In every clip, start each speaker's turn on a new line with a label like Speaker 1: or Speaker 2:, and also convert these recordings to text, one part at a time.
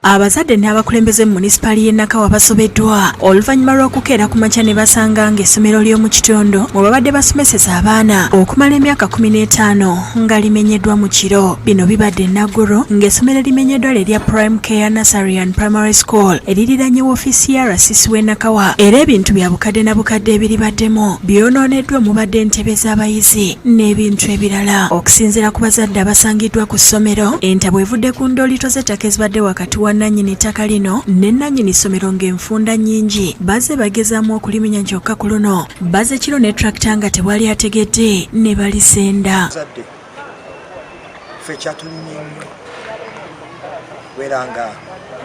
Speaker 1: Abazadde n'abakulembeze mu munisipaali y'e Nakawa basobeddwa oluvannyuma lw'okukeera ku makya ne basanga ng'essomero ly'omu kitundu mwe babadde basomeseza abaana okumala emyaka 15 nga limenyeddwa mu kiro. Bino bibadde Naggulu ng'essomero limenyeddwa lye lya Prime Care Nursery and Primary School eririranye woofiisi ya RCC w'e Nakawa, era ebintu bya bukadde na bukadde ebiribaddemu byonooneddwa mubadde entebe z'abayizi n'ebintu ebirala. Okusinziira ku bazadde abasangiddwa ku ssomero, entabwe evudde ku ndoolito z'ettaka ezibadde wakati wa nannyini ttaka lino ne nannyini ssomero ng'enfunda nnyingi bazze bagezaamu okulimenya kyokka ku luno bazze kiro ne tractor nga tewali ategedde ne balisenda.
Speaker 2: Ffe kyatulimye nnyo weranga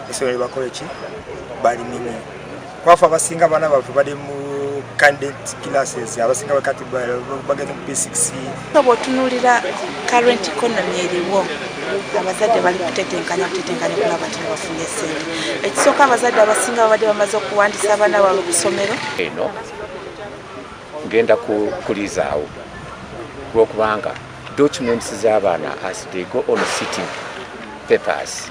Speaker 2: essomero bakola ki balimenye kwafa abasinga abaana baffe bali mu candidate classes abasinga bakati bagenda mu P6.
Speaker 3: Bw'otunuulira current economy eriwo abazadde bali kutetenkanya kulaba nti bafunye ssente. Ekisooka abazadde abasinga babadde bamaze okuwandiisa abaana baabwe ku ssomero.
Speaker 4: Eno ngenda kulizaawo lw'okubanga documents z'abaana as they go on sitting papers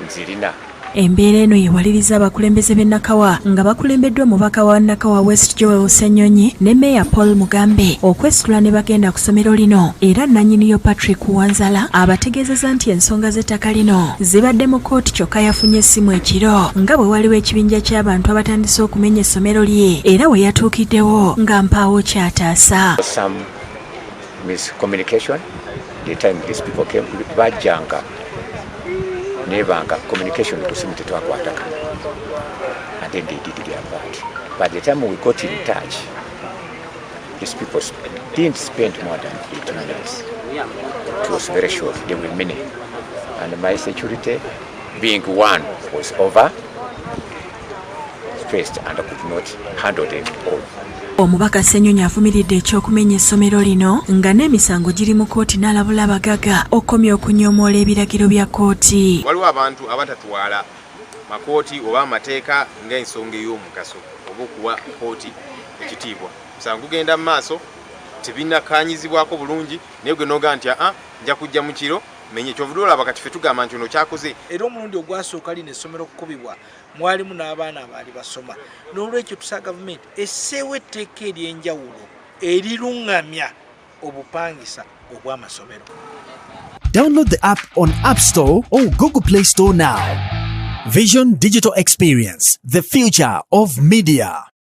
Speaker 4: nzirina.
Speaker 1: Embeera eno yewaliriza abakulembeze b'e Nakawa nga bakulembeddwa mubaka wa Nakawa West Joel Ssenyonyi ne Meya Paul Mugambe okwesitula ne bagenda ku ssomero lino, era nannyiniyo Patrick Wanzala abategeezeza nti ensonga z'ettaka lino zibadde mu kkooti kyokka yafunye essimu ekiro nga bwe waliwo ekibinja ky'abantu abatandise okumenya essomero lye, era we yatuukiddewo nga mpaawo kyataasa.
Speaker 4: Some miscommunication the time these people came bajjanga nebanga communication tusimu tetwakwataka, and then they did their part. By the time we got in touch, these people didn't spend more than 8 minutes. It was very short. There were many, and my security being one was over stressed and I could not handle them all.
Speaker 1: Omubaka Ssenyonyi avumiridde ekyokumenya essomero lino nga n'emisango giri mu kkooti n'alabula abagaga okomya okunyoomoola ebiragiro bya kkooti.
Speaker 5: Waliwo abantu abatatwala makooti oba amateeka ng'ensonga ey'omugaso oba okuwa kkooti ekitiibwa. Musango gugenda mu maaso tebinnakanyizibwako bulungi naye gwe n'ogaa nti nja kujja mu kiro menye kyovuddwa olaba kati ffe tugamba nti ono kyakoze.
Speaker 6: Era omulundi ogwasooka lino essomero okukubibwa mwalimu n'abaana abaali basoma, n'olwekyo tusaba gavumenti esseewo etteeka ery'enjawulo eriruŋŋamya obupangisa obw'amasomero.
Speaker 7: Download the app on App Store or Google Play Store now. Vision Digital Experience, the future of media.